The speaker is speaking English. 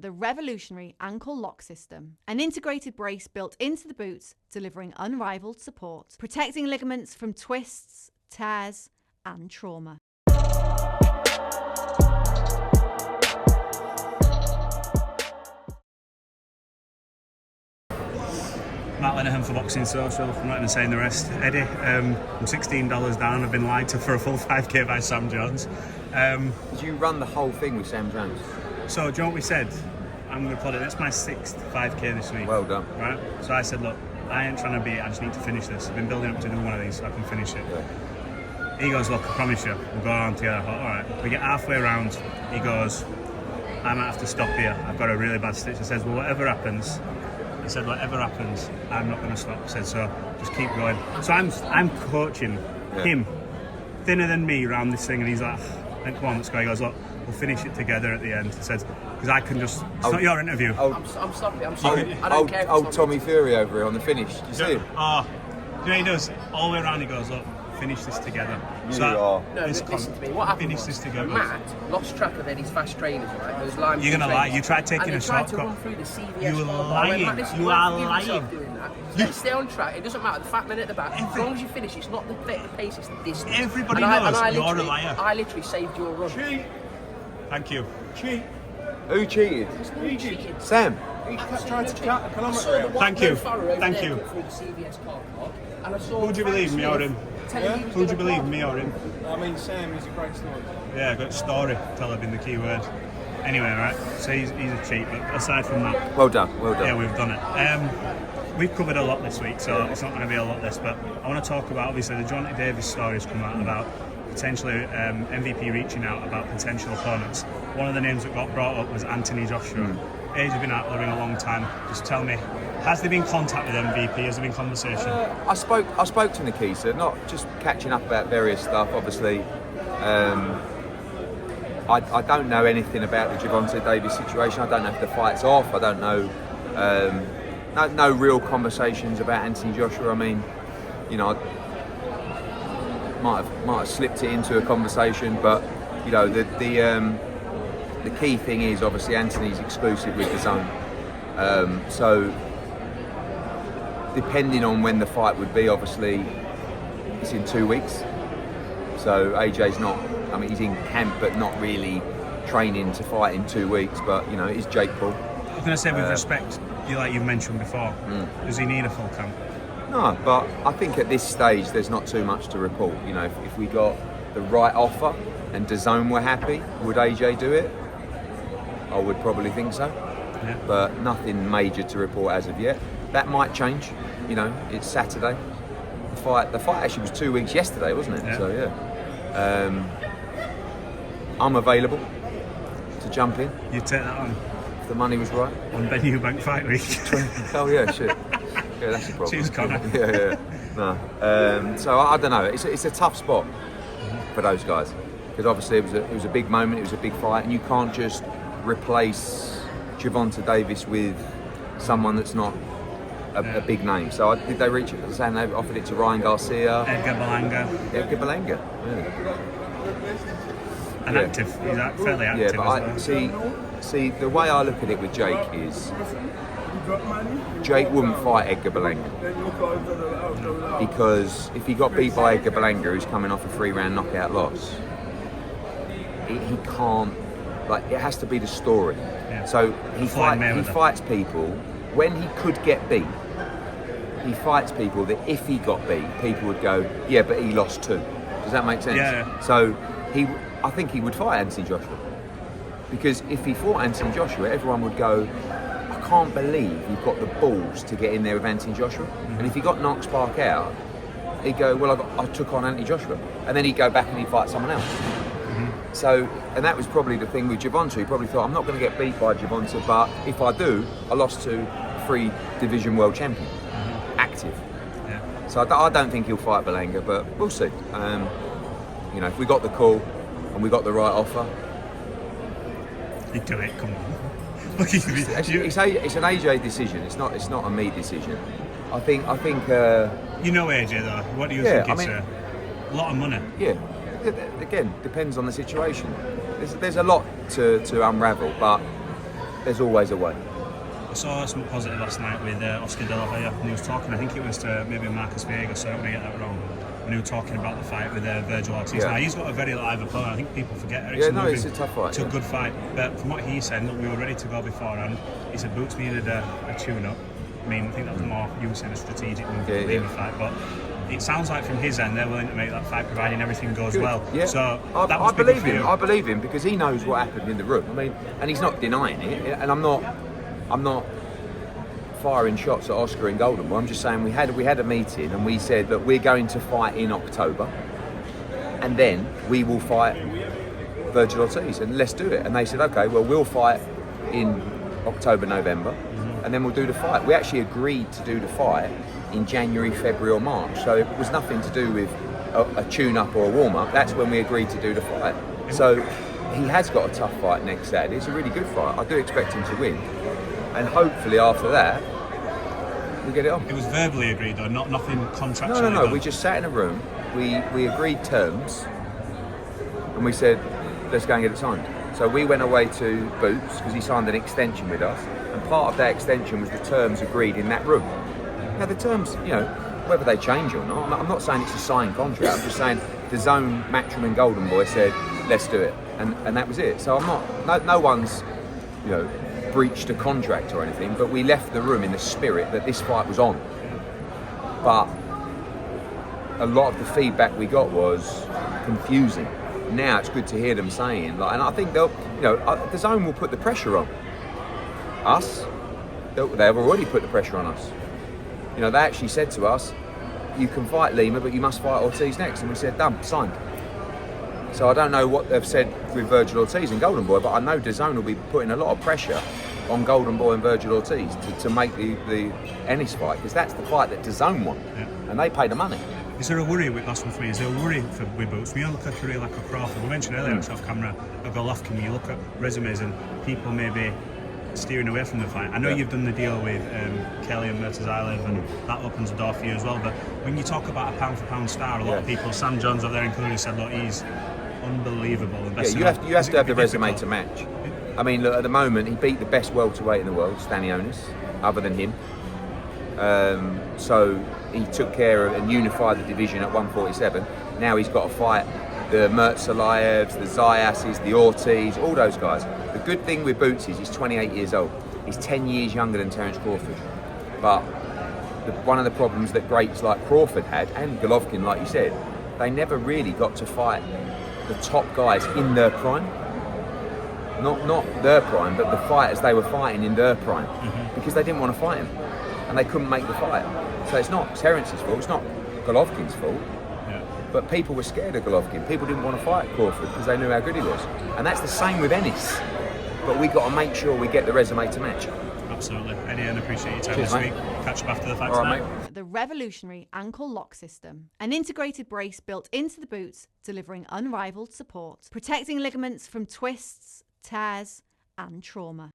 the revolutionary ankle lock system, an integrated brace built into the boots, delivering unrivaled support, protecting ligaments from twists, tears, and trauma. Matt Lenihan for Boxing Social. I'm not even saying the rest. Eddie, I'm $16 down. I've been lied to for a full 5k by Sam Jones. Did you run the whole thing with Sam Jones? So, do you know what we said? I'm going to put it, it's my 6th 5k this week. Well done. Right? So I said, look, I ain't trying to beat, I just need to finish this. I've been building up to do one of these so I can finish it. Yeah. He goes, look, I promise you, we'll go around together. I thought, alright. We get halfway around, he goes, I might have to stop here. I've got a really bad stitch. He says, well, whatever happens, he said, whatever happens, I'm not going to stop. He said, so just keep going. So I'm coaching him, thinner than me, around this thing, and he's like, come on, let's go. He goes, look, we'll finish it together at the end. He said, because I can just, it's not your interview. I'm sorry. I don't care. Old Tommy Fury over here on the finish. Did you see him? Oh, you know he does, all the way around he goes, look, finish this together. You are. No, listen to me. What happened finish was, this together. Matt lost track of Eddie's fast trainers, right? Those lime. You're gonna lie. You tried taking and a tried shortcut. to run through the CVS. You were lying. You are lying. Let's stay on track. It doesn't matter. The fat men at the back. As long as you finish, it's not the pace, it's the distance. Everybody knows you're a liar. I literally saved your run. Cheat. Thank you. Cheat. Who cheated? Who cheated? Sam. Tried to cut a kilometre. Thank you. Thank you. Who do you believe, me or him? Who do you believe, me or him? I mean, Sam is a great story. Yeah, good story. Teller being the key word. Anyway, right. So he's a cheat, but aside from that, Well done. yeah, we've done it. We've covered a lot this week, so it's not going to be a lot this, but I want to talk about, obviously, the Gervonta Davis story has come out about potentially MVP reaching out about potential opponents. One of the names that got brought up was Anthony Joshua. Age has been out there in a long time. Just tell me, has there been contact with MVP? Has there been conversation? I spoke to Nikisa, not just catching up about various stuff, obviously. I don't know anything about the Gervonta Davis situation. I don't know if the fight's off. I don't know. No real conversations about Anthony Joshua. I mean, you know, might have slipped it into a conversation, but you know, the key thing is obviously Anthony's exclusive with the zone. So depending on when the fight would be, obviously it's in 2 weeks. So AJ's not, I mean, he's in camp but not really training to fight in 2 weeks, but you know, it is Jake Paul. I was going to say, with respect, like you've mentioned before, does he need a full camp? No, but I think at this stage there's not too much to report. You know, if we got the right offer and DAZN were happy, would AJ do it? I would probably think so. Yeah. But nothing major to report as of yet. That might change. You know, it's Saturday. The fight actually was 2 weeks yesterday, wasn't it? Yeah. So yeah, I'm available to jump in. You take that on? If the money was right. On Ben Eubank Fight Week. Oh yeah, shit. Yeah, that's a problem. Cheers, Connor. Yeah. No. So I don't know. It's a tough spot for those guys because obviously it was a big moment. It was a big fight, and you can't just replace Gervonta Davis with someone that's not a big name. So did they reach it? Saying they offered it to Ryan Garcia, Edgar Berlanga. Yeah. And active. He's fairly active. Yeah, but as well. See, the way I look at it with Jake is Jake wouldn't fight Edgar Berlanga because if he got beat by Edgar Berlanga, who's coming off a 3-round knockout loss, he can't. Like, it has to be the story. Yeah. So he fights people when he could get beat. He fights people that if he got beat, people would go, yeah, but he lost too. Does that make sense? Yeah. So I think he would fight Anthony Joshua because if he fought Anthony Joshua, everyone would go, I can't believe you've got the balls to get in there with Anthony Joshua. Mm-hmm. And if he got Knox Park out, he'd go, well, I took on Anthony Joshua, and then he'd go back and he'd fight someone else. Mm-hmm. So, and that was probably the thing with Gervonta. He probably thought, I'm not going to get beat by Gervonta, but if I do, I lost to 3-division world champion, active. Yeah. So I don't think he'll fight Berlanga, but we'll see. You know, if we got the call and we got the right offer, he'd do it. Come on. It's an AJ decision. It's not a me decision. I think. You know AJ though. What do you think? It's a lot of money. Yeah. Again, depends on the situation. There's a lot to unravel, but there's always a way. I saw something positive last night with Oscar De La Hoya, and he was talking, I think it was to maybe Marcus Vega, so I don't want to get that wrong, and he was talking about the fight with Virgil Ortiz. Yeah. Now, he's got a very live opponent. I think people forget it. It's a tough fight. It's a good fight, but from what he said, look, we were ready to go beforehand. He said Boots needed a tune-up. I mean, I think that was more you saying a strategic move to leave the fight, but it sounds like from his end they're willing to make that fight providing everything goes Good. well. Yeah. So I believe him. I believe him because he knows what happened in the room. I mean, and he's not denying it. And I'm not firing shots at Oscar and Golden Boy. I'm just saying we had a meeting and we said that we're going to fight in October, and then we will fight Virgil Ortiz, and let's do it. And they said, okay, well we'll fight in October, November, and then we'll do the fight. We actually agreed to do the fight in January, February or March, so it was nothing to do with a tune-up or a warm-up. That's when we agreed to do the fight. So he has got a tough fight next Saturday. It's a really good fight. I do expect him to win, and hopefully after that we get it on. It was verbally agreed though, nothing contractually. No. We just sat in a room, we agreed terms, and we said, let's go and get it signed. So we went away to Boots because he signed an extension with us, and part of that extension was the terms agreed in that room. Now the terms, whether they change or not, I'm not saying it's a signed contract. I'm just saying the Zone, Matchroom and Golden Boy said, let's do it, and that was it. So no one's, breached a contract or anything, but we left the room in the spirit that this fight was on. But a lot of the feedback we got was confusing. Now it's good to hear them saying, and I think they'll, the Zone will put the pressure on us. They've already put the pressure on us. They actually said to us, you can fight Lima, but you must fight Ortiz next. And we said, done, signed. So I don't know what they've said with Virgil Ortiz and Golden Boy, but I know DAZN will be putting a lot of pressure on Golden Boy and Virgil Ortiz to make the Ennis fight, because that's the fight that DAZN won, and they pay the money. Is there a worry with last one for me? Is there a worry with Boots? When you look at a career like a Crawford, we mentioned earlier off camera, a Golovkin, you look at resumes and people maybe steering away from the fight. I know you've done the deal with Kelly and Murtazaliev, and that opens the door for you as well, but when you talk about a pound for pound star, a lot of people, Sam Jones over there included, said, look, he's unbelievable. And you have to have the resume to match. I mean, look, at the moment he beat the best welterweight in the world, Stanionis, other than him. So he took care of and unified the division at 147. Now he's got to fight the Murtazalievs, the Zayas's, the Ortiz, all those guys. The good thing with Boots is he's 28 years old. He's 10 years younger than Terence Crawford. But one of the problems that greats like Crawford had, and Golovkin, like you said, they never really got to fight the top guys in their prime. Not their prime, but the fighters they were fighting in their prime, because they didn't want to fight him and they couldn't make the fight. So it's not Terence's fault, it's not Golovkin's fault, but people were scared of Golovkin. People didn't want to fight Crawford because they knew how good he was, and that's the same with Ennis. But we got to make sure we get the resume to match. Absolutely. Eddie, I appreciate your time Cheers, this mate. week. Catch up after the fight All tonight. right, mate. The revolutionary ankle lock system, an integrated brace built into the boots, delivering unrivaled support, protecting ligaments from twists, tears, and trauma.